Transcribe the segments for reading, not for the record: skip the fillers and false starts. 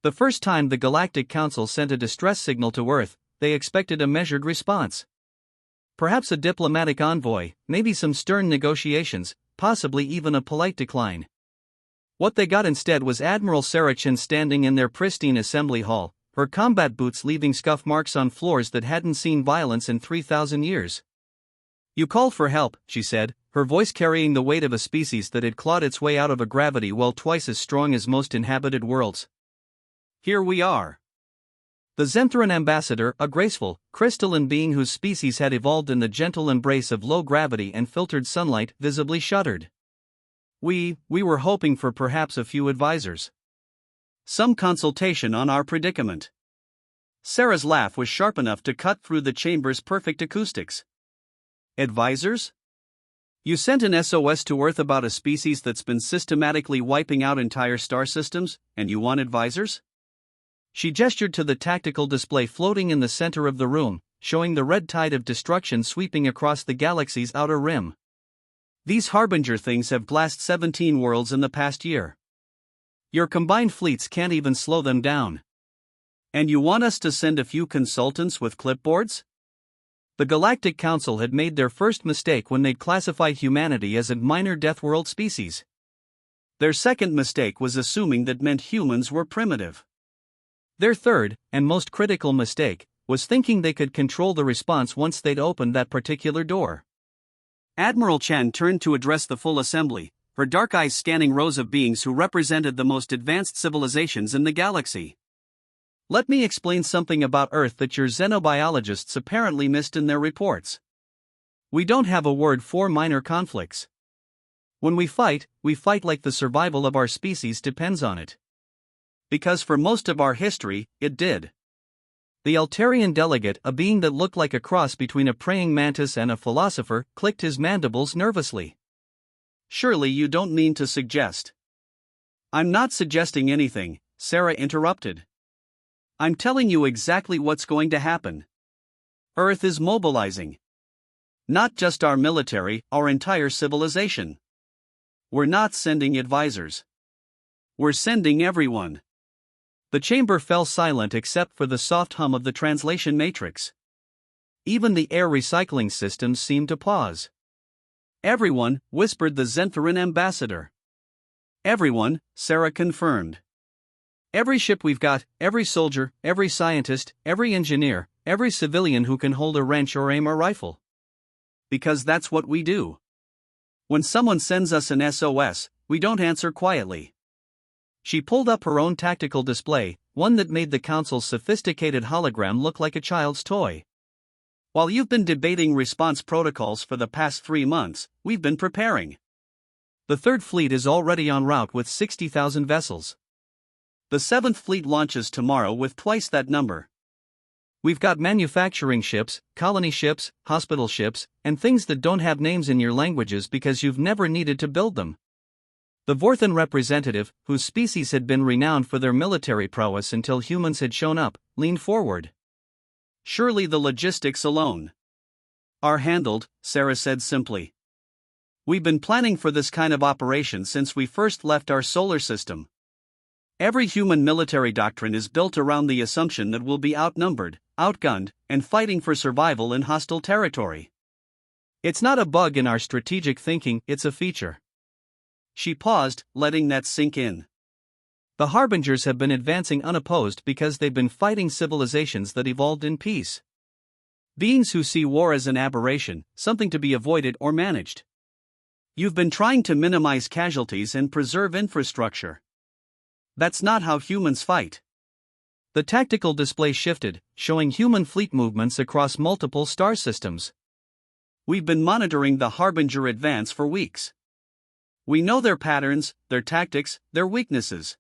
The first time the Galactic Council sent a distress signal to Earth, they expected a measured response. Perhaps a diplomatic envoy, maybe some stern negotiations, possibly even a polite decline. What they got instead was Admiral Sarachin standing in their pristine assembly hall, her combat boots leaving scuff marks on floors that hadn't seen violence in 3,000 years. "You called for help," she said, her voice carrying the weight of a species that had clawed its way out of a gravity well twice as strong as most inhabited worlds. "Here we are." The Zenthran ambassador, a graceful, crystalline being whose species had evolved in the gentle embrace of low gravity and filtered sunlight, visibly shuddered. We were hoping for perhaps a few advisors. Some consultation on our predicament." Sarah's laugh was sharp enough to cut through the chamber's perfect acoustics. "Advisors? You sent an SOS to Earth about a species that's been systematically wiping out entire star systems, and you want advisors?" She gestured to the tactical display floating in the center of the room, showing the red tide of destruction sweeping across the galaxy's outer rim. "These Harbinger things have glassed 17 worlds in the past year. Your combined fleets can't even slow them down. And you want us to send a few consultants with clipboards?" The Galactic Council had made their first mistake when they'd classified humanity as a minor Deathworld species. Their second mistake was assuming that meant humans were primitive. Their third, and most critical mistake, was thinking they could control the response once they'd opened that particular door. Admiral Chen turned to address the full assembly, her dark eyes scanning rows of beings who represented the most advanced civilizations in the galaxy. "Let me explain something about Earth that your xenobiologists apparently missed in their reports. We don't have a word for minor conflicts. When we fight like the survival of our species depends on it. Because for most of our history, it did." The Altarian delegate, a being that looked like a cross between a praying mantis and a philosopher, clicked his mandibles nervously. "Surely you don't mean to suggest—" "I'm not suggesting anything," Sarah interrupted. "I'm telling you exactly what's going to happen. Earth is mobilizing. Not just our military, our entire civilization. We're not sending advisors. We're sending everyone." The chamber fell silent except for the soft hum of the translation matrix. Even the air recycling systems seemed to pause. "Everyone," whispered the Zenthran ambassador. "Everyone," Sarah confirmed. "Every ship we've got, every soldier, every scientist, every engineer, every civilian who can hold a wrench or aim a rifle. Because that's what we do. When someone sends us an SOS, we don't answer quietly." She pulled up her own tactical display, one that made the Council's sophisticated hologram look like a child's toy. "While you've been debating response protocols for the past 3 months, we've been preparing. The Third Fleet is already en route with 60,000 vessels. The Seventh Fleet launches tomorrow with twice that number. We've got manufacturing ships, colony ships, hospital ships, and things that don't have names in your languages because you've never needed to build them." The Vorthan representative, whose species had been renowned for their military prowess until humans had shown up, leaned forward. "Surely the logistics alone are handled," Sarah said simply. "We've been planning for this kind of operation since we first left our solar system. Every human military doctrine is built around the assumption that we'll be outnumbered, outgunned, and fighting for survival in hostile territory. It's not a bug in our strategic thinking, it's a feature." She paused, letting that sink in. The Harbingers have been advancing unopposed because they've been fighting civilizations that evolved in peace. Beings who see war as an aberration, something to be avoided or managed. You've been trying to minimize casualties and preserve infrastructure. That's not how humans fight. The tactical display shifted, showing human fleet movements across multiple star systems. "We've been monitoring the Harbinger advance for weeks. We know their patterns, their tactics, their weaknesses.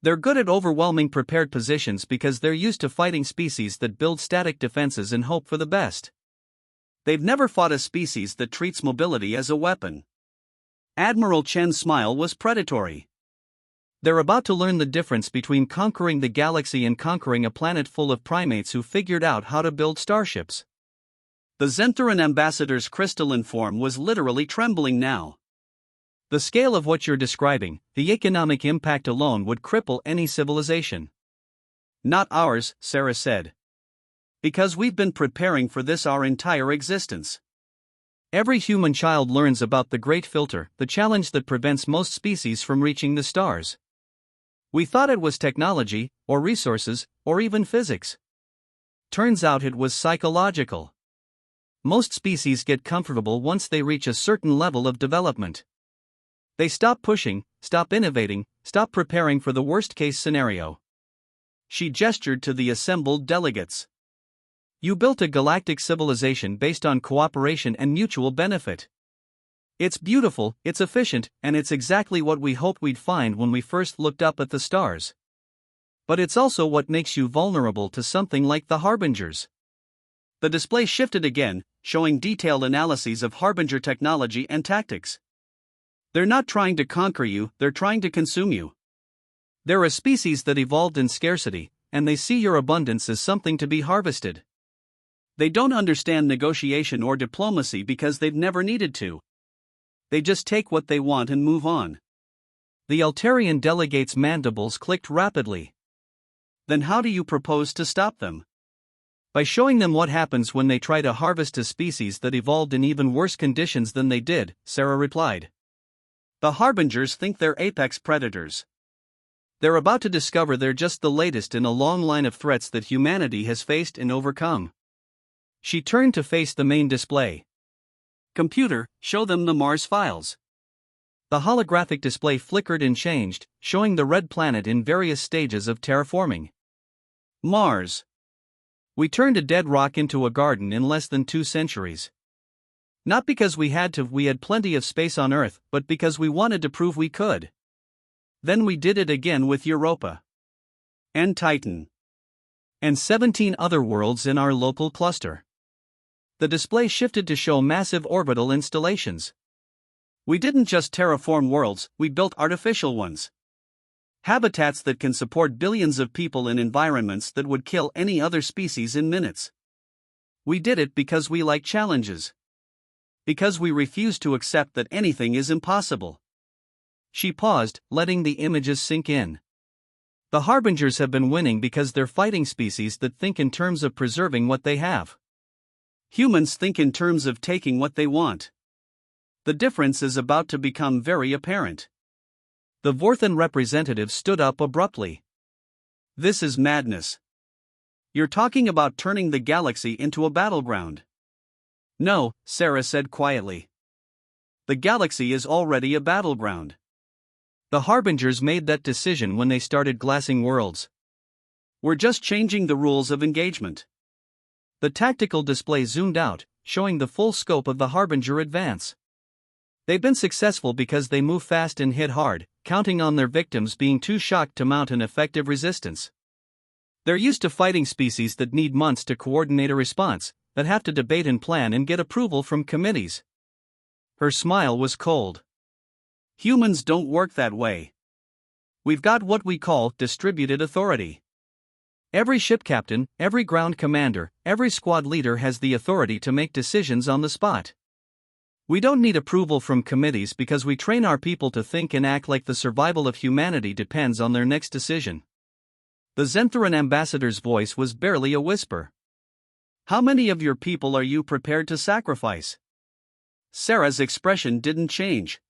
They're good at overwhelming prepared positions because they're used to fighting species that build static defenses and hope for the best. They've never fought a species that treats mobility as a weapon." Admiral Chen's smile was predatory. "They're about to learn the difference between conquering the galaxy and conquering a planet full of primates who figured out how to build starships." The Zenthran ambassador's crystalline form was literally trembling now. The scale of what you're describing, the economic impact alone would cripple any civilization. Not ours, Sarah said. Because we've been preparing for this our entire existence. Every human child learns about the Great Filter, the challenge that prevents most species from reaching the stars. We thought it was technology, or resources, or even physics. Turns out it was psychological. Most species get comfortable once they reach a certain level of development. They stop pushing, stop innovating, stop preparing for the worst-case scenario. She gestured to the assembled delegates. You built a galactic civilization based on cooperation and mutual benefit. It's beautiful, it's efficient, and it's exactly what we hoped we'd find when we first looked up at the stars. But it's also what makes you vulnerable to something like the Harbingers. The display shifted again, showing detailed analyses of Harbinger technology and tactics. They're not trying to conquer you, they're trying to consume you. They're a species that evolved in scarcity, and they see your abundance as something to be harvested. They don't understand negotiation or diplomacy because they've never needed to. They just take what they want and move on. The Altarian delegate's mandibles clicked rapidly. Then how do you propose to stop them? By showing them what happens when they try to harvest a species that evolved in even worse conditions than they did, Sarah replied. The Harbingers think they're apex predators. They're about to discover they're just the latest in a long line of threats that humanity has faced and overcome. She turned to face the main display. Computer, show them the Mars files. The holographic display flickered and changed, showing the red planet in various stages of terraforming. Mars. We turned a dead rock into a garden in less than 2 centuries. Not because we had plenty of space on Earth, but because we wanted to prove we could. Then we did it again with Europa. And Titan. And 17 other worlds in our local cluster. The display shifted to show massive orbital installations. We didn't just terraform worlds, we built artificial ones. Habitats that can support billions of people in environments that would kill any other species in minutes. We did it because we like challenges. Because we refuse to accept that anything is impossible. She paused, letting the images sink in. The Harbingers have been winning because they're fighting species that think in terms of preserving what they have. Humans think in terms of taking what they want. The difference is about to become very apparent. The Vorthan representative stood up abruptly. This is madness. You're talking about turning the galaxy into a battleground. No, Sarah said quietly. The galaxy is already a battleground. The Harbingers made that decision when they started glassing worlds. We're just changing the rules of engagement. The tactical display zoomed out, showing the full scope of the Harbinger advance. They've been successful because they move fast and hit hard, counting on their victims being too shocked to mount an effective resistance. They're used to fighting species that need months to coordinate a response, that have to debate and plan and get approval from committees. Her smile was cold. Humans don't work that way. We've got what we call distributed authority. Every ship captain, every ground commander, every squad leader has the authority to make decisions on the spot. We don't need approval from committees because we train our people to think and act like the survival of humanity depends on their next decision. The Zentheran ambassador's voice was barely a whisper. How many of your people are you prepared to sacrifice? Sarah's expression didn't change.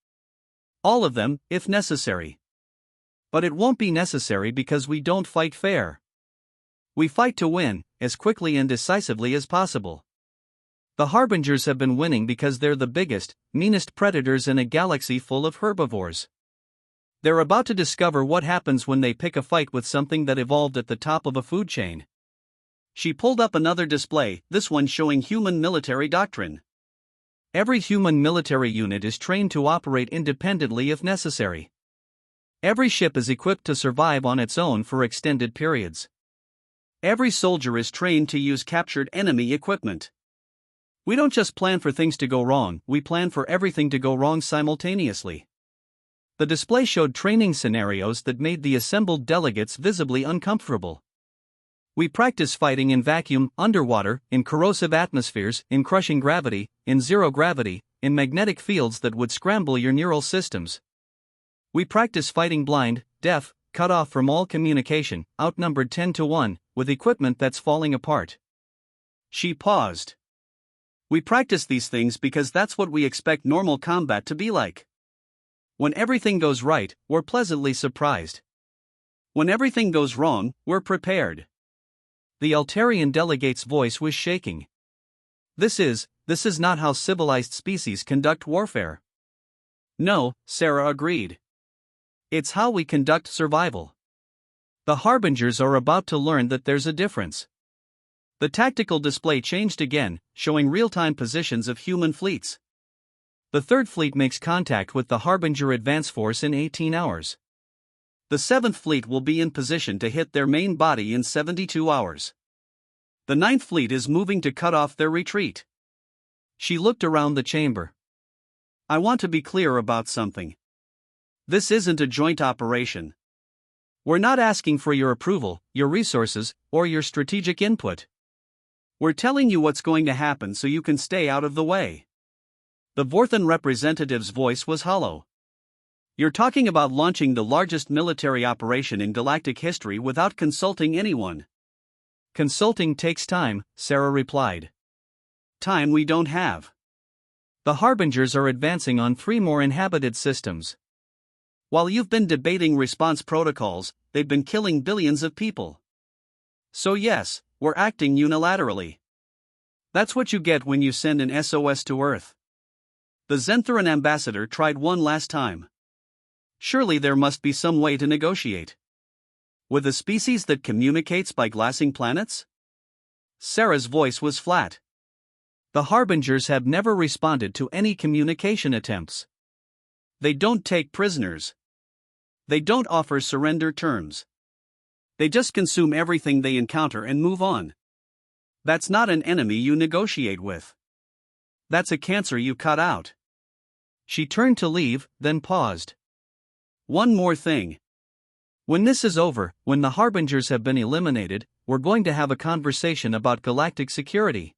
All of them, if necessary. But it won't be necessary because we don't fight fair. We fight to win, as quickly and decisively as possible. The Harbingers have been winning because they're the biggest, meanest predators in a galaxy full of herbivores. They're about to discover what happens when they pick a fight with something that evolved at the top of a food chain. She pulled up another display, this one showing human military doctrine. Every human military unit is trained to operate independently if necessary. Every ship is equipped to survive on its own for extended periods. Every soldier is trained to use captured enemy equipment. We don't just plan for things to go wrong, we plan for everything to go wrong simultaneously. The display showed training scenarios that made the assembled delegates visibly uncomfortable. We practice fighting in vacuum, underwater, in corrosive atmospheres, in crushing gravity, in zero gravity, in magnetic fields that would scramble your neural systems. We practice fighting blind, deaf, cut off from all communication, outnumbered 10 to 1, with equipment that's falling apart." She paused. "We practice these things because that's what we expect normal combat to be like. When everything goes right, we're pleasantly surprised. When everything goes wrong, we're prepared." The Altarian delegate's voice was shaking. This is not how civilized species conduct warfare." "No," Sarah agreed. "It's how we conduct survival." The Harbingers are about to learn that there's a difference. The tactical display changed again, showing real-time positions of human fleets. The Third Fleet makes contact with the Harbinger advance force in 18 hours. The Seventh Fleet will be in position to hit their main body in 72 hours. The Ninth Fleet is moving to cut off their retreat. She looked around the chamber. "I want to be clear about something. This isn't a joint operation. We're not asking for your approval, your resources, or your strategic input. We're telling you what's going to happen so you can stay out of the way." The Vorthan representative's voice was hollow. "You're talking about launching the largest military operation in galactic history without consulting anyone." "Consulting takes time," Sarah replied. "Time we don't have. The Harbingers are advancing on 3 more inhabited systems. While you've been debating response protocols, they've been killing billions of people. So yes, we're acting unilaterally. That's what you get when you send an SOS to Earth." The Zentheran ambassador tried one last time. "Surely there must be some way to negotiate. With a species that communicates by glassing planets?" Sarah's voice was flat. "The Harbingers have never responded to any communication attempts. They don't take prisoners. They don't offer surrender terms. They just consume everything they encounter and move on. That's not an enemy you negotiate with. That's a cancer you cut out." She turned to leave, then paused. "One more thing. When this is over, when the Harbingers have been eliminated, we're going to have a conversation about galactic security.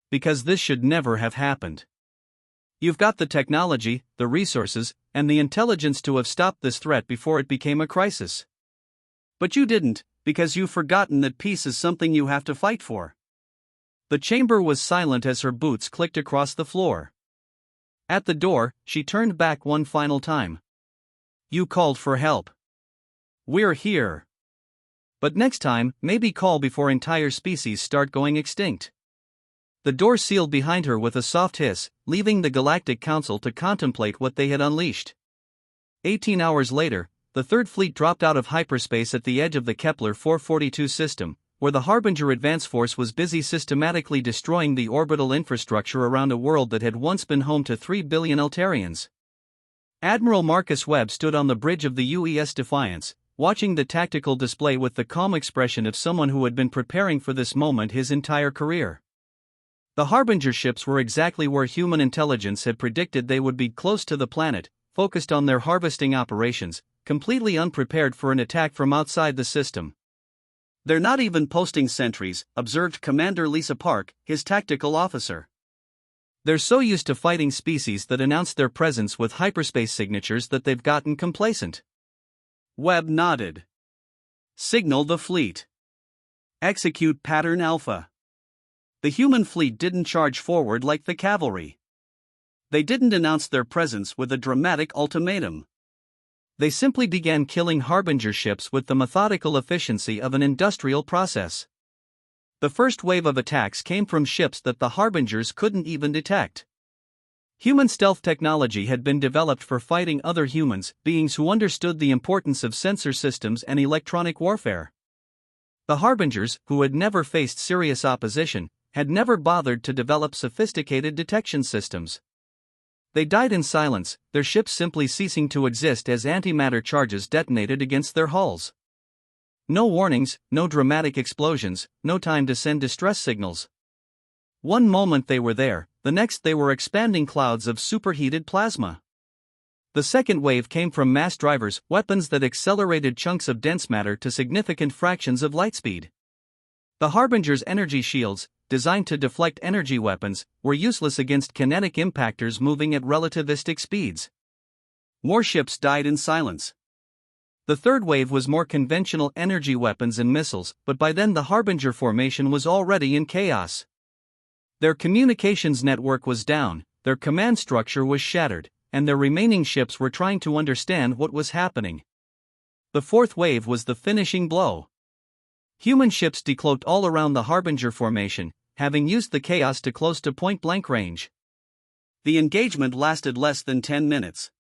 Because this should never have happened. You've got the technology, the resources, and the intelligence to have stopped this threat before it became a crisis. But you didn't, because you've forgotten that peace is something you have to fight for." The chamber was silent as her boots clicked across the floor. At the door, she turned back one final time. "You called for help. We're here. But next time, maybe call before entire species start going extinct." The door sealed behind her with a soft hiss, leaving the Galactic Council to contemplate what they had unleashed. 18 hours later, the Third Fleet dropped out of hyperspace at the edge of the Kepler 442 system, where the Harbinger advance force was busy systematically destroying the orbital infrastructure around a world that had once been home to 3 billion Altarians. Admiral Marcus Webb stood on the bridge of the UES Defiance, watching the tactical display with the calm expression of someone who had been preparing for this moment his entire career. The Harbinger ships were exactly where human intelligence had predicted they would be, close to the planet, focused on their harvesting operations, completely unprepared for an attack from outside the system. "They're not even posting sentries," observed Commander Lisa Park, his tactical officer. "They're so used to fighting species that announce their presence with hyperspace signatures that they've gotten complacent." Webb nodded. "Signal the fleet. Execute Pattern Alpha." The human fleet didn't charge forward like the cavalry. They didn't announce their presence with a dramatic ultimatum. They simply began killing Harbinger ships with the methodical efficiency of an industrial process. The first wave of attacks came from ships that the Harbingers couldn't even detect. Human stealth technology had been developed for fighting other humans, beings who understood the importance of sensor systems and electronic warfare. The Harbingers, who had never faced serious opposition, had never bothered to develop sophisticated detection systems. They died in silence, their ships simply ceasing to exist as antimatter charges detonated against their hulls. No warnings, no dramatic explosions, no time to send distress signals. One moment they were there, the next they were expanding clouds of superheated plasma. The second wave came from mass drivers, weapons that accelerated chunks of dense matter to significant fractions of light speed. The Harbinger's energy shields, designed to deflect energy weapons, were useless against kinetic impactors moving at relativistic speeds. More ships died in silence. The third wave was more conventional energy weapons and missiles, but by then the Harbinger formation was already in chaos. Their communications network was down, their command structure was shattered, and their remaining ships were trying to understand what was happening. The fourth wave was the finishing blow. Human ships decloaked all around the Harbinger formation, having used the chaos to close to point-blank range. The engagement lasted less than 10 minutes.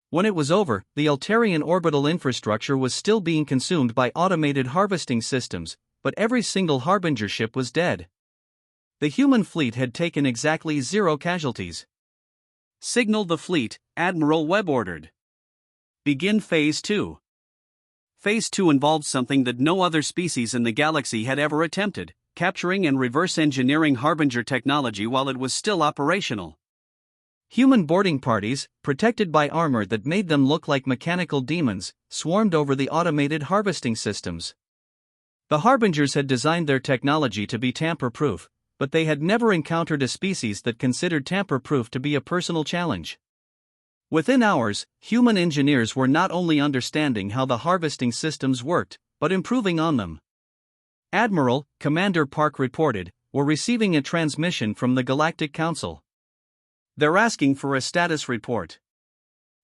When it was over, the Altarian orbital infrastructure was still being consumed by automated harvesting systems, but every single Harbinger ship was dead. The human fleet had taken exactly 0 casualties. "Signal the fleet," Admiral Webb ordered. "Begin Phase 2. Phase 2 involved something that no other species in the galaxy had ever attempted: capturing and reverse engineering Harbinger technology while it was still operational. Human boarding parties, protected by armor that made them look like mechanical demons, swarmed over the automated harvesting systems. The Harbingers had designed their technology to be tamper-proof, but they had never encountered a species that considered tamper-proof to be a personal challenge. Within hours, human engineers were not only understanding how the harvesting systems worked, but improving on them. Admiral, Commander Park reported, "We're receiving a transmission from the Galactic Council. They're asking for a status report."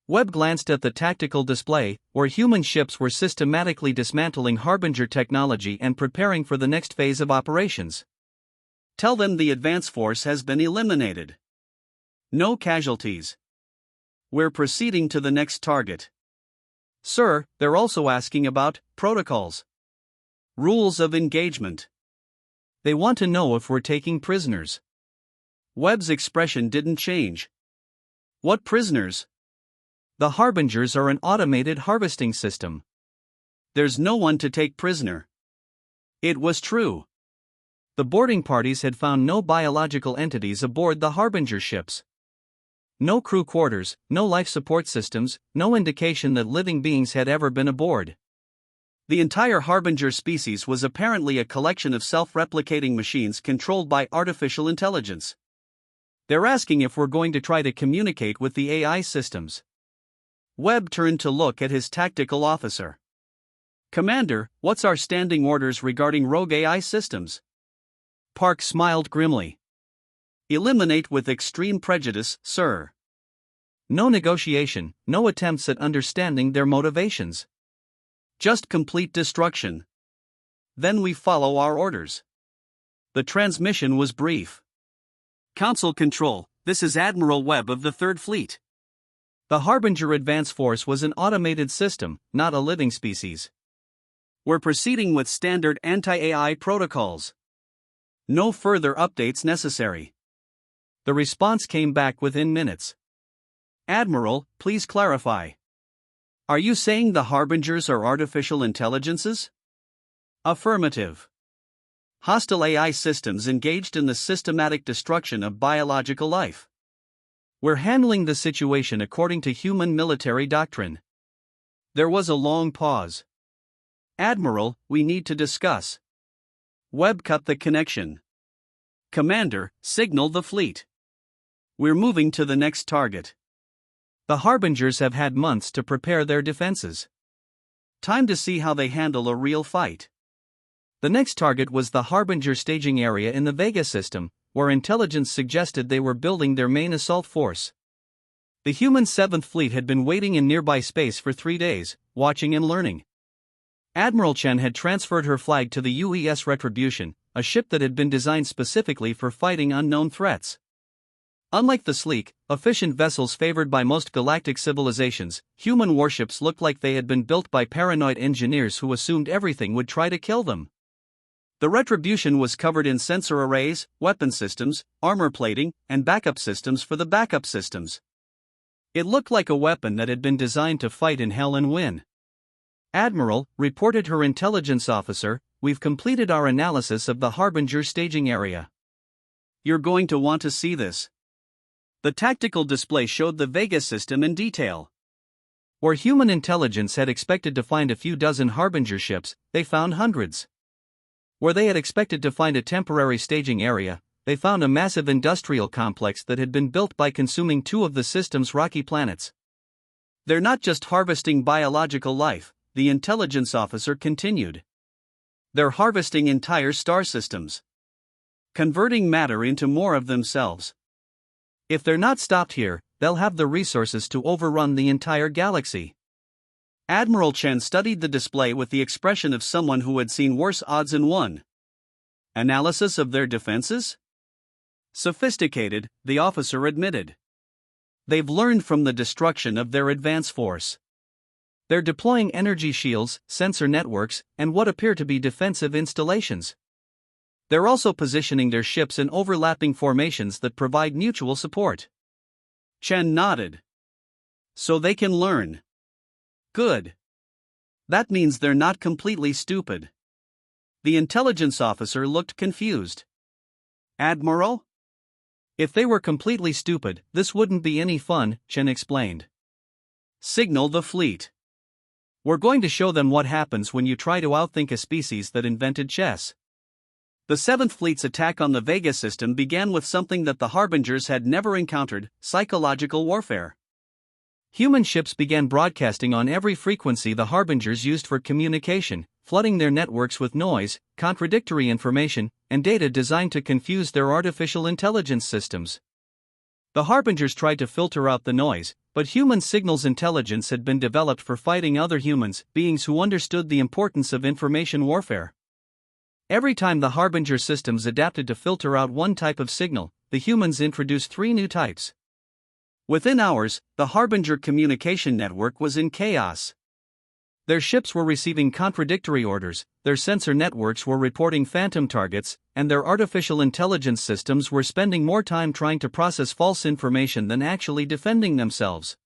Webb glanced at the tactical display, where human ships were systematically dismantling Harbinger technology and preparing for the next phase of operations. "Tell them the advance force has been eliminated. No casualties. We're proceeding to the next target." "Sir, they're also asking about protocols. Rules of engagement. They want to know if we're taking prisoners." Webb's expression didn't change. "What prisoners?" "The Harbingers are an automated harvesting system. There's no one to take prisoner." It was true. The boarding parties had found no biological entities aboard the Harbinger ships. No crew quarters, no life support systems, no indication that living beings had ever been aboard. The entire Harbinger species was apparently a collection of self-replicating machines controlled by artificial intelligence. "They're asking if we're going to try to communicate with the AI systems." Webb turned to look at his tactical officer. "Commander, what's our standing orders regarding rogue AI systems?" Park smiled grimly. "Eliminate with extreme prejudice, sir. No negotiation, no attempts at understanding their motivations. Just complete destruction. Then we follow our orders." The transmission was brief. "Council Control, this is Admiral Webb of the Third Fleet. The Harbinger Advance Force was an automated system, not a living species. We're proceeding with standard anti-AI protocols. No further updates necessary." The response came back within minutes. "Admiral, please clarify. Are you saying the Harbingers are artificial intelligences?" "Affirmative. Hostile AI systems engaged in the systematic destruction of biological life. We're handling the situation according to human military doctrine." There was a long pause. "Admiral, we need to discuss." Webb cut the connection. "Commander, signal the fleet. We're moving to the next target." The Harbingers have had months to prepare their defenses. Time to see how they handle a real fight. The next target was the Harbinger staging area in the Vega system, where intelligence suggested they were building their main assault force. The human 7th Fleet had been waiting in nearby space for 3 days, watching and learning. Admiral Chen had transferred her flag to the UES Retribution, a ship that had been designed specifically for fighting unknown threats. Unlike the sleek, efficient vessels favored by most galactic civilizations, human warships looked like they had been built by paranoid engineers who assumed everything would try to kill them. The Retribution was covered in sensor arrays, weapon systems, armor plating, and backup systems for the backup systems. It looked like a weapon that had been designed to fight in hell and win. "Admiral," reported her intelligence officer, "we've completed our analysis of the Harbinger staging area. You're going to want to see this." The tactical display showed the Vega system in detail. Where human intelligence had expected to find a few dozen Harbinger ships, they found hundreds. Where they had expected to find a temporary staging area, they found a massive industrial complex that had been built by consuming two of the system's rocky planets. They're not just harvesting biological life, the intelligence officer continued. They're harvesting entire star systems. Converting matter into more of themselves. If they're not stopped here, they'll have the resources to overrun the entire galaxy. Admiral Chen studied the display with the expression of someone who had seen worse odds in one. Analysis of their defenses? Sophisticated, the officer admitted. They've learned from the destruction of their advance force. They're deploying energy shields, sensor networks, and what appear to be defensive installations. They're also positioning their ships in overlapping formations that provide mutual support. Chen nodded. So they can learn. Good. That means they're not completely stupid. The intelligence officer looked confused. Admiral? If they were completely stupid, this wouldn't be any fun, Chen explained. Signal the fleet. We're going to show them what happens when you try to outthink a species that invented chess. The 7th Fleet's attack on the Vega system began with something that the Harbingers had never encountered: psychological warfare. Human ships began broadcasting on every frequency the Harbingers used for communication, flooding their networks with noise, contradictory information, and data designed to confuse their artificial intelligence systems. The Harbingers tried to filter out the noise, but human signals intelligence had been developed for fighting other humans, beings who understood the importance of information warfare. Every time the Harbinger systems adapted to filter out one type of signal, the humans introduced 3 new types. Within hours, the Harbinger communication network was in chaos. Their ships were receiving contradictory orders, their sensor networks were reporting phantom targets, and their artificial intelligence systems were spending more time trying to process false information than actually defending themselves.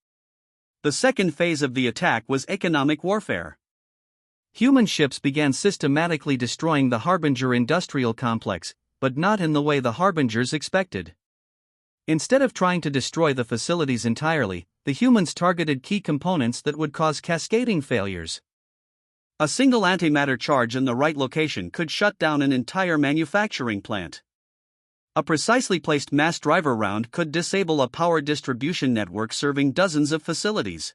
The second phase of the attack was economic warfare. Human ships began systematically destroying the Harbinger industrial complex, but not in the way the Harbingers expected. Instead of trying to destroy the facilities entirely, the humans targeted key components that would cause cascading failures. A single antimatter charge in the right location could shut down an entire manufacturing plant. A precisely placed mass driver round could disable a power distribution network serving dozens of facilities.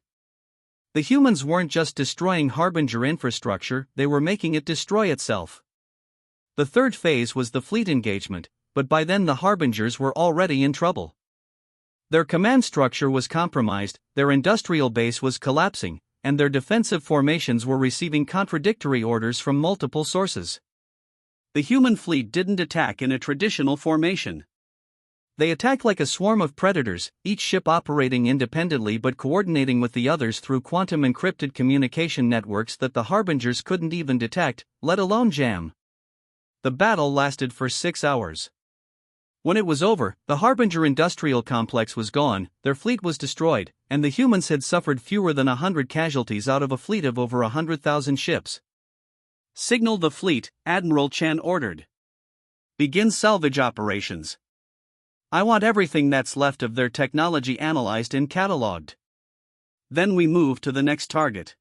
The humans weren't just destroying Harbinger infrastructure, they were making it destroy itself. The third phase was the fleet engagement, but by then the Harbingers were already in trouble. Their command structure was compromised, their industrial base was collapsing, and their defensive formations were receiving contradictory orders from multiple sources. The human fleet didn't attack in a traditional formation. They attacked like a swarm of predators, each ship operating independently but coordinating with the others through quantum encrypted communication networks that the Harbingers couldn't even detect, let alone jam. The battle lasted for 6 hours. When it was over, the Harbinger industrial complex was gone, their fleet was destroyed, and the humans had suffered fewer than 100 casualties out of a fleet of over 100,000 ships. Signal the fleet, Admiral Chen ordered. Begin salvage operations. I want everything that's left of their technology analyzed and catalogued. Then we move to the next target.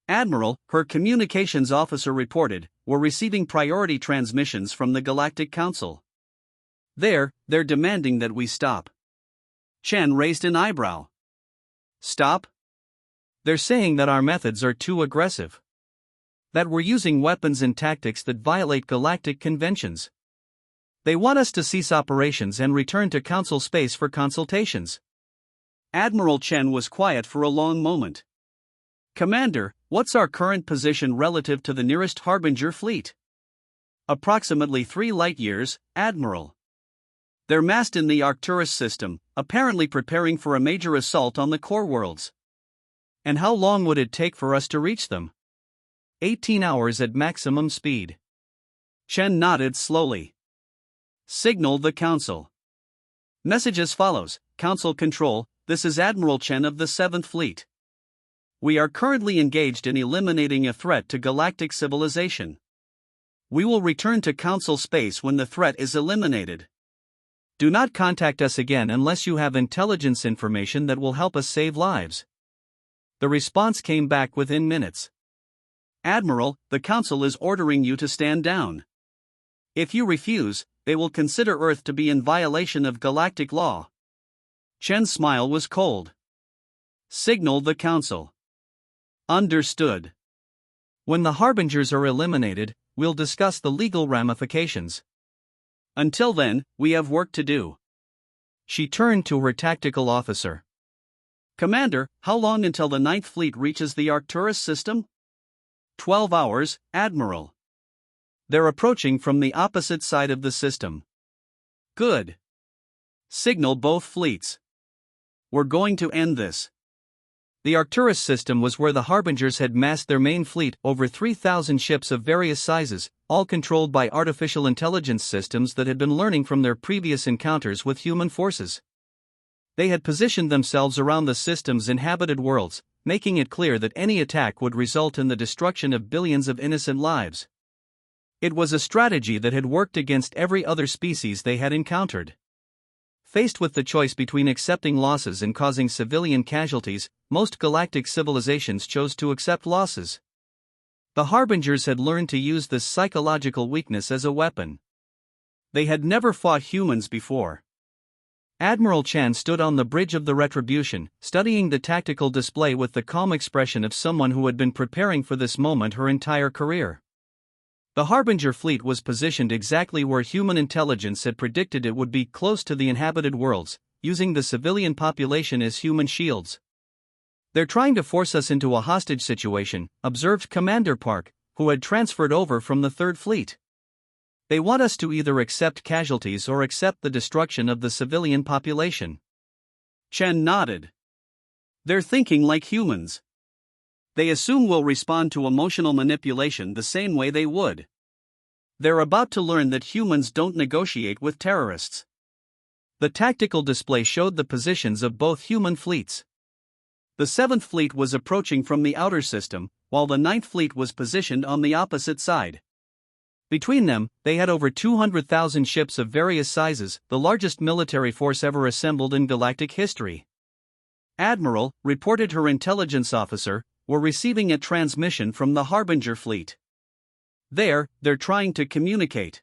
Admiral, her communications officer reported, we're receiving priority transmissions from the Galactic Council. They're demanding that we stop. Chen raised an eyebrow. Stop? They're saying that our methods are too aggressive. That we're using weapons and tactics that violate galactic conventions. They want us to cease operations and return to Council space for consultations. Admiral Chen was quiet for a long moment. Commander, what's our current position relative to the nearest Harbinger fleet? Approximately 3 light-years, Admiral. They're massed in the Arcturus system, apparently preparing for a major assault on the core worlds. And how long would it take for us to reach them? 18 hours at maximum speed. Chen nodded slowly. Signal the Council. Message as follows: Council Control, this is Admiral Chen of the 7th Fleet. We are currently engaged in eliminating a threat to galactic civilization. We will return to Council space when the threat is eliminated. Do not contact us again unless you have intelligence information that will help us save lives. The response came back within minutes. Admiral, the Council is ordering you to stand down. If you refuse, they will consider Earth to be in violation of galactic law. Chen's smile was cold. Signal the Council. Understood. When the Harbingers are eliminated, we'll discuss the legal ramifications. Until then, we have work to do. She turned to her tactical officer. Commander, how long until the Ninth Fleet reaches the Arcturus system? 12 hours, Admiral. They're approaching from the opposite side of the system. Good. Signal both fleets. We're going to end this. The Arcturus system was where the Harbingers had massed their main fleet, over 3,000 ships of various sizes, all controlled by artificial intelligence systems that had been learning from their previous encounters with human forces. They had positioned themselves around the system's inhabited worlds, making it clear that any attack would result in the destruction of billions of innocent lives. It was a strategy that had worked against every other species they had encountered. Faced with the choice between accepting losses and causing civilian casualties, most galactic civilizations chose to accept losses. The Harbingers had learned to use this psychological weakness as a weapon. They had never fought humans before. Admiral Chen stood on the bridge of the Retribution, studying the tactical display with the calm expression of someone who had been preparing for this moment her entire career. The Harbinger fleet was positioned exactly where human intelligence had predicted it would be, close to the inhabited worlds, using the civilian population as human shields. They're trying to force us into a hostage situation, observed Commander Park, who had transferred over from the Third Fleet. They want us to either accept casualties or accept the destruction of the civilian population. Chen nodded. They're thinking like humans. They assume we'll respond to emotional manipulation the same way they would. They're about to learn that humans don't negotiate with terrorists. The tactical display showed the positions of both human fleets. The Seventh Fleet was approaching from the outer system, while the Ninth Fleet was positioned on the opposite side. Between them, they had over 200,000 ships of various sizes, the largest military force ever assembled in galactic history. Admiral, reported her intelligence officer, were receiving a transmission from the Harbinger fleet. They're trying to communicate.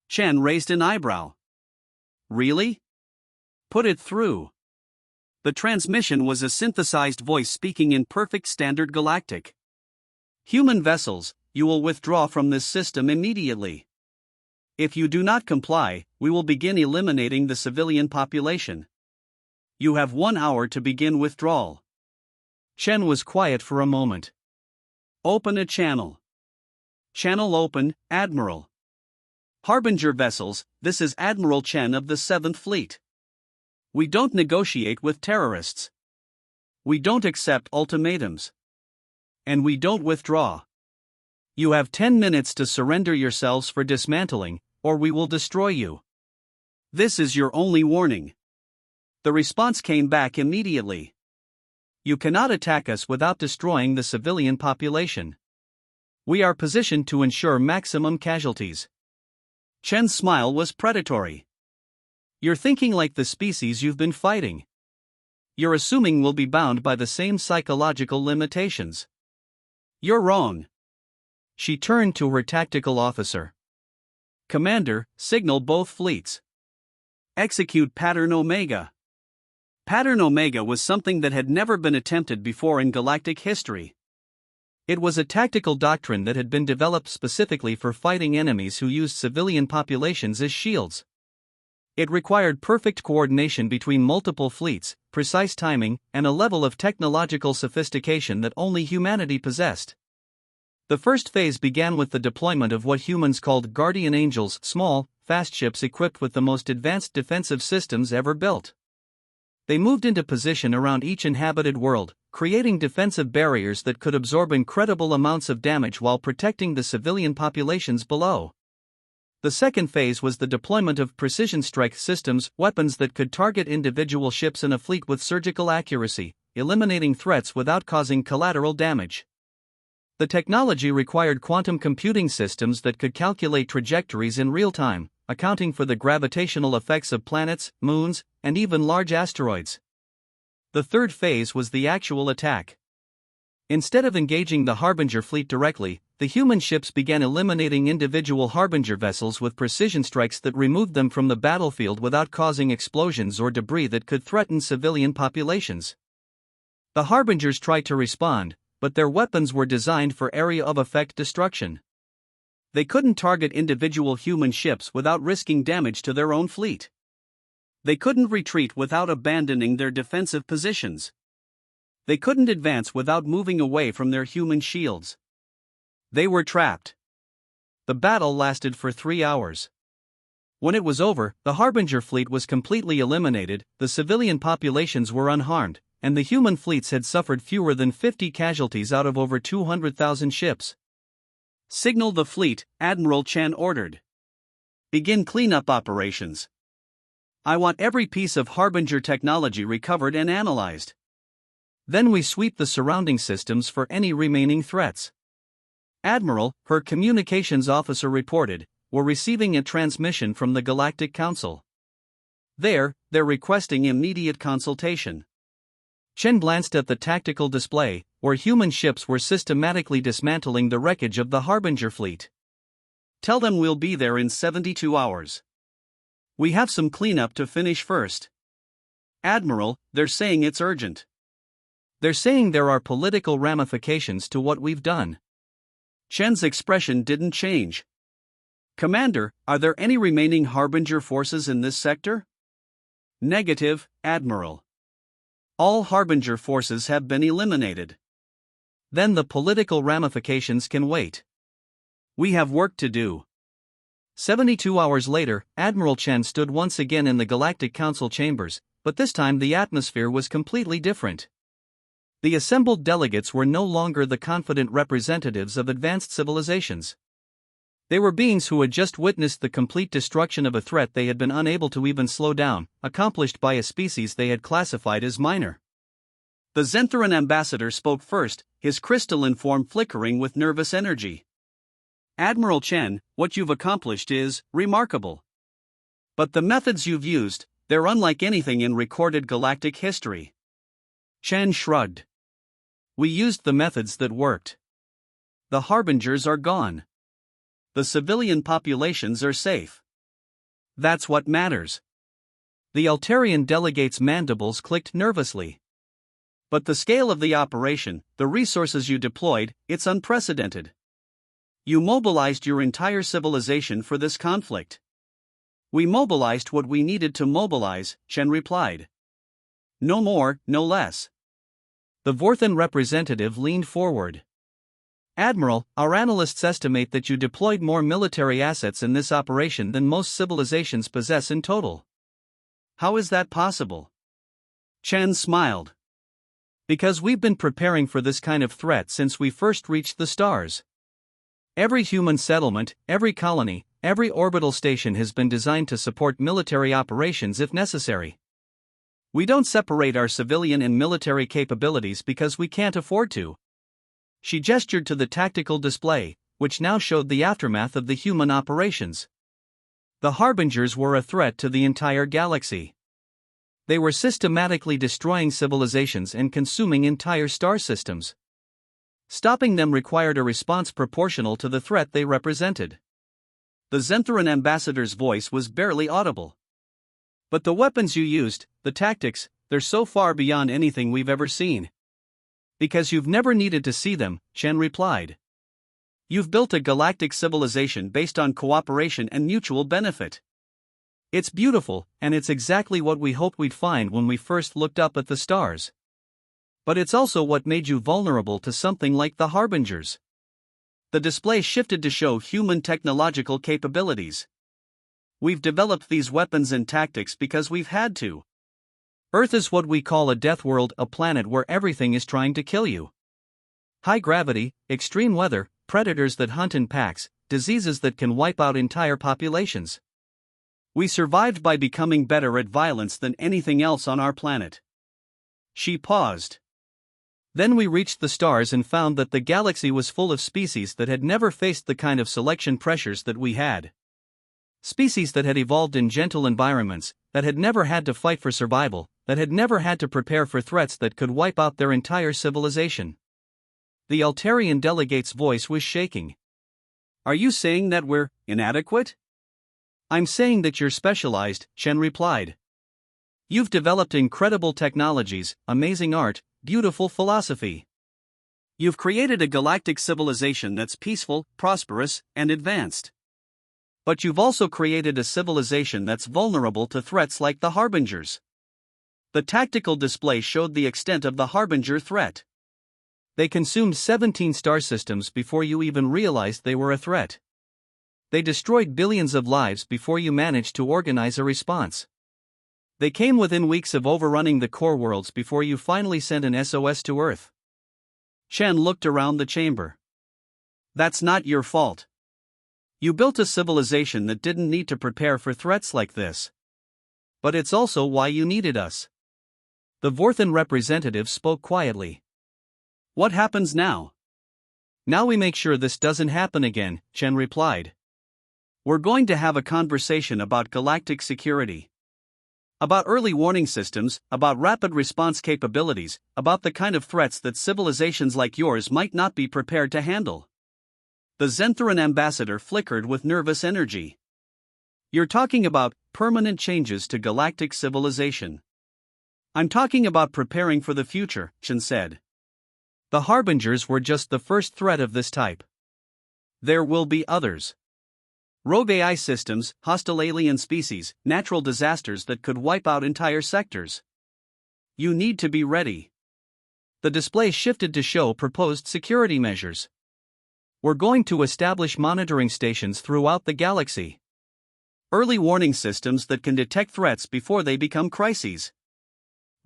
Chen raised an eyebrow. Really? Put it through. The transmission was a synthesized voice speaking in perfect standard galactic. Human vessels, you will withdraw from this system immediately. If you do not comply, we will begin eliminating the civilian population. You have 1 hour to begin withdrawal. Chen was quiet for a moment. Open a channel. Channel open, Admiral. Harbinger vessels, this is Admiral Chen of the 7th Fleet. We don't negotiate with terrorists. We don't accept ultimatums. And we don't withdraw. You have 10 minutes to surrender yourselves for dismantling, or we will destroy you. This is your only warning. The response came back immediately. You cannot attack us without destroying the civilian population. We are positioned to ensure maximum casualties. Chen's smile was predatory. You're thinking like the species you've been fighting. You're assuming we'll be bound by the same psychological limitations. You're wrong. She turned to her tactical officer. Commander, signal both fleets. Execute Pattern Omega. Pattern Omega was something that had never been attempted before in galactic history. It was a tactical doctrine that had been developed specifically for fighting enemies who used civilian populations as shields. It required perfect coordination between multiple fleets, precise timing, and a level of technological sophistication that only humanity possessed. The first phase began with the deployment of what humans called Guardian Angels, small, fast ships equipped with the most advanced defensive systems ever built. They moved into position around each inhabited world, creating defensive barriers that could absorb incredible amounts of damage while protecting the civilian populations below. The second phase was the deployment of precision strike systems, weapons that could target individual ships in a fleet with surgical accuracy, eliminating threats without causing collateral damage. The technology required quantum computing systems that could calculate trajectories in real time, accounting for the gravitational effects of planets, moons, and even large asteroids. The third phase was the actual attack. Instead of engaging the Harbinger fleet directly, the the human ships began eliminating individual Harbinger vessels with precision strikes that removed them from the battlefield without causing explosions or debris that could threaten civilian populations. The Harbingers tried to respond, but their weapons were designed for area of effect destruction. They couldn't target individual human ships without risking damage to their own fleet. They couldn't retreat without abandoning their defensive positions. They couldn't advance without moving away from their human shields. They were trapped. The battle lasted for 3 hours. When it was over, the Harbinger fleet was completely eliminated, the civilian populations were unharmed, and the human fleets had suffered fewer than 50 casualties out of over 200,000 ships. "Signal the fleet," Admiral Chen ordered. "Begin cleanup operations. I want every piece of Harbinger technology recovered and analyzed. Then we sweep the surrounding systems for any remaining threats." Admiral, her communications officer reported, "we're receiving a transmission from the Galactic Council. They're requesting immediate consultation." Chen glanced at the tactical display, where human ships were systematically dismantling the wreckage of the Harbinger fleet. "Tell them we'll be there in 72 hours. We have some cleanup to finish first." "Admiral, they're saying it's urgent." "They're saying there are political ramifications to what we've done." Chen's expression didn't change. "Commander, are there any remaining Harbinger forces in this sector?" "Negative, Admiral. All Harbinger forces have been eliminated." "Then the political ramifications can wait. We have work to do." 72 hours later, Admiral Chen stood once again in the Galactic Council chambers, but this time the atmosphere was completely different. The assembled delegates were no longer the confident representatives of advanced civilizations. They were beings who had just witnessed the complete destruction of a threat they had been unable to even slow down, accomplished by a species they had classified as minor. The Zentheran ambassador spoke first, his crystalline form flickering with nervous energy. "Admiral Chen, what you've accomplished is remarkable. But the methods you've used, they're unlike anything in recorded galactic history." Chen shrugged. "We used the methods that worked. The Harbingers are gone. The civilian populations are safe. That's what matters." The Altarian delegate's mandibles clicked nervously. "But the scale of the operation, the resources you deployed, it's unprecedented. You mobilized your entire civilization for this conflict." "We mobilized what we needed to mobilize," Chen replied. "No more, no less." The Vorthan representative leaned forward. "Admiral, our analysts estimate that you deployed more military assets in this operation than most civilizations possess in total. How is that possible?" Chen smiled. "Because we've been preparing for this kind of threat since we first reached the stars. Every human settlement, every colony, every orbital station has been designed to support military operations if necessary. We don't separate our civilian and military capabilities because we can't afford to." She gestured to the tactical display, which now showed the aftermath of the human operations. The Harbingers were a threat to the entire galaxy. They were systematically destroying civilizations and consuming entire star systems. Stopping them required a response proportional to the threat they represented. The Zentheran ambassador's voice was barely audible. "But the weapons you used, the tactics, they're so far beyond anything we've ever seen." "Because you've never needed to see them," Chen replied. "You've built a galactic civilization based on cooperation and mutual benefit. It's beautiful, and it's exactly what we hoped we'd find when we first looked up at the stars. But it's also what made you vulnerable to something like the Harbingers." The display shifted to show human technological capabilities. "We've developed these weapons and tactics because we've had to. Earth is what we call a death world, a planet where everything is trying to kill you. High gravity, extreme weather, predators that hunt in packs, diseases that can wipe out entire populations. We survived by becoming better at violence than anything else on our planet." She paused. "Then we reached the stars and found that the galaxy was full of species that had never faced the kind of selection pressures that we had. Species that had evolved in gentle environments, that had never had to fight for survival, that had never had to prepare for threats that could wipe out their entire civilization." The Altarian delegate's voice was shaking. Are you saying that we're inadequate? I'm saying that you're specialized, Chen replied. You've developed incredible technologies, amazing art, beautiful philosophy. You've created a galactic civilization that's peaceful, prosperous, and advanced. But you've also created a civilization that's vulnerable to threats like the Harbingers. The tactical display showed the extent of the Harbinger threat. They consumed 17 star systems before you even realized they were a threat. They destroyed billions of lives before you managed to organize a response. They came within weeks of overrunning the core worlds before you finally sent an SOS to Earth. Chen looked around the chamber. That's not your fault. You built a civilization that didn't need to prepare for threats like this. But it's also why you needed us. The Vorthan representative spoke quietly. What happens now? Now we make sure this doesn't happen again, Chen replied. We're going to have a conversation about galactic security. About early warning systems, about rapid response capabilities, about the kind of threats that civilizations like yours might not be prepared to handle. The Zentheran ambassador flickered with nervous energy. You're talking about permanent changes to galactic civilization. I'm talking about preparing for the future, Chen said. The Harbingers were just the first threat of this type. There will be others. Rogue AI systems, hostile alien species, natural disasters that could wipe out entire sectors. You need to be ready. The display shifted to show proposed security measures. We're going to establish monitoring stations throughout the galaxy. Early warning systems that can detect threats before they become crises.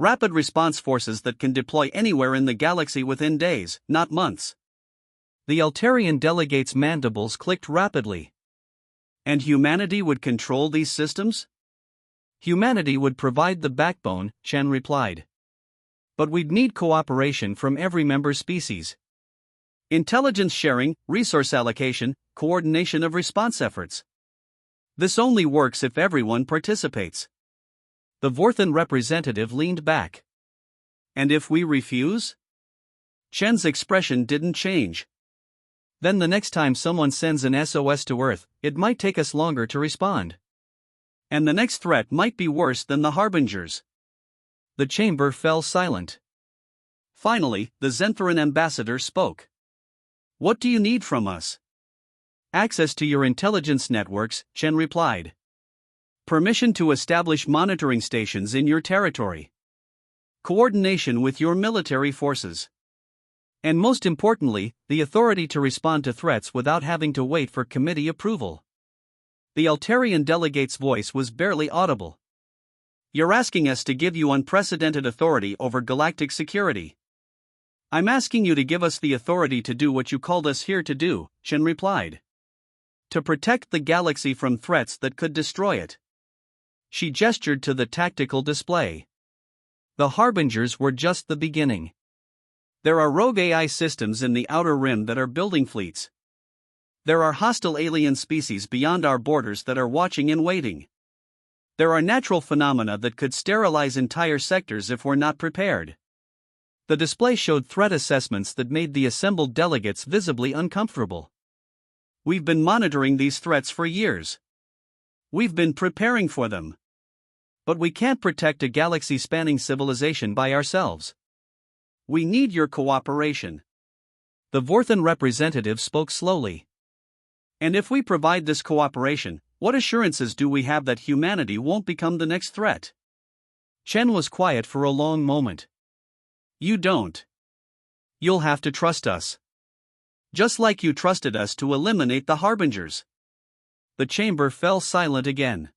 Rapid response forces that can deploy anywhere in the galaxy within days, not months. The Altarian delegate's mandibles clicked rapidly. And humanity would control these systems? Humanity would provide the backbone, Chen replied. But we'd need cooperation from every member species. Intelligence sharing, resource allocation, coordination of response efforts. This only works if everyone participates. The Vorthan representative leaned back. And if we refuse? Chen's expression didn't change. Then the next time someone sends an SOS to Earth, it might take us longer to respond. And the next threat might be worse than the Harbingers. The chamber fell silent. Finally, the Zentheran ambassador spoke. What do you need from us? Access to your intelligence networks, Chen replied. Permission to establish monitoring stations in your territory. Coordination with your military forces. And most importantly, the authority to respond to threats without having to wait for committee approval. The Altarian delegate's voice was barely audible. You're asking us to give you unprecedented authority over galactic security. I'm asking you to give us the authority to do what you called us here to do, Chen replied. To protect the galaxy from threats that could destroy it. She gestured to the tactical display. The Harbingers were just the beginning. There are rogue AI systems in the Outer Rim that are building fleets. There are hostile alien species beyond our borders that are watching and waiting. There are natural phenomena that could sterilize entire sectors if we're not prepared. The display showed threat assessments that made the assembled delegates visibly uncomfortable. We've been monitoring these threats for years. We've been preparing for them. But we can't protect a galaxy-spanning civilization by ourselves. We need your cooperation. The Vorthan representative spoke slowly. And if we provide this cooperation, what assurances do we have that humanity won't become the next threat? Chen was quiet for a long moment. You don't. You'll have to trust us. Just like you trusted us to eliminate the Harbingers. The chamber fell silent again.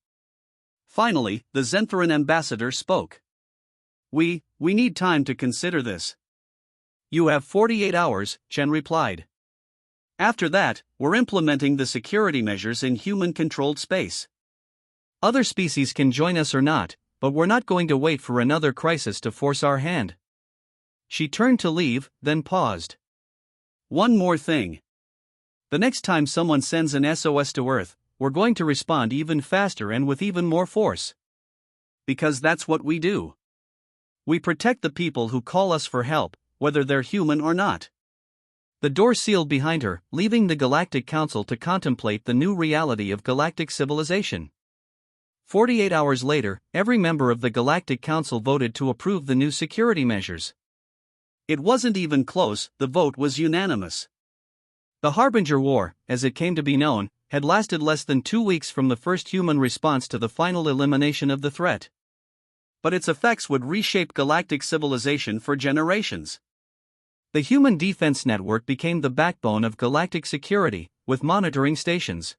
Finally, the Zentheran ambassador spoke. We need time to consider this. You have 48 hours, Chen replied. After that, we're implementing the security measures in human-controlled space. Other species can join us or not, but we're not going to wait for another crisis to force our hand. She turned to leave, then paused. One more thing. The next time someone sends an SOS to Earth, we're going to respond even faster and with even more force. Because that's what we do. We protect the people who call us for help, whether they're human or not. The door sealed behind her, leaving the Galactic Council to contemplate the new reality of galactic civilization. 48 hours later, every member of the Galactic Council voted to approve the new security measures. It wasn't even close, the vote was unanimous. The Harbinger War, as it came to be known, had lasted less than 2 weeks from the first human response to the final elimination of the threat. But its effects would reshape galactic civilization for generations. The Human Defense Network became the backbone of galactic security, with monitoring stations.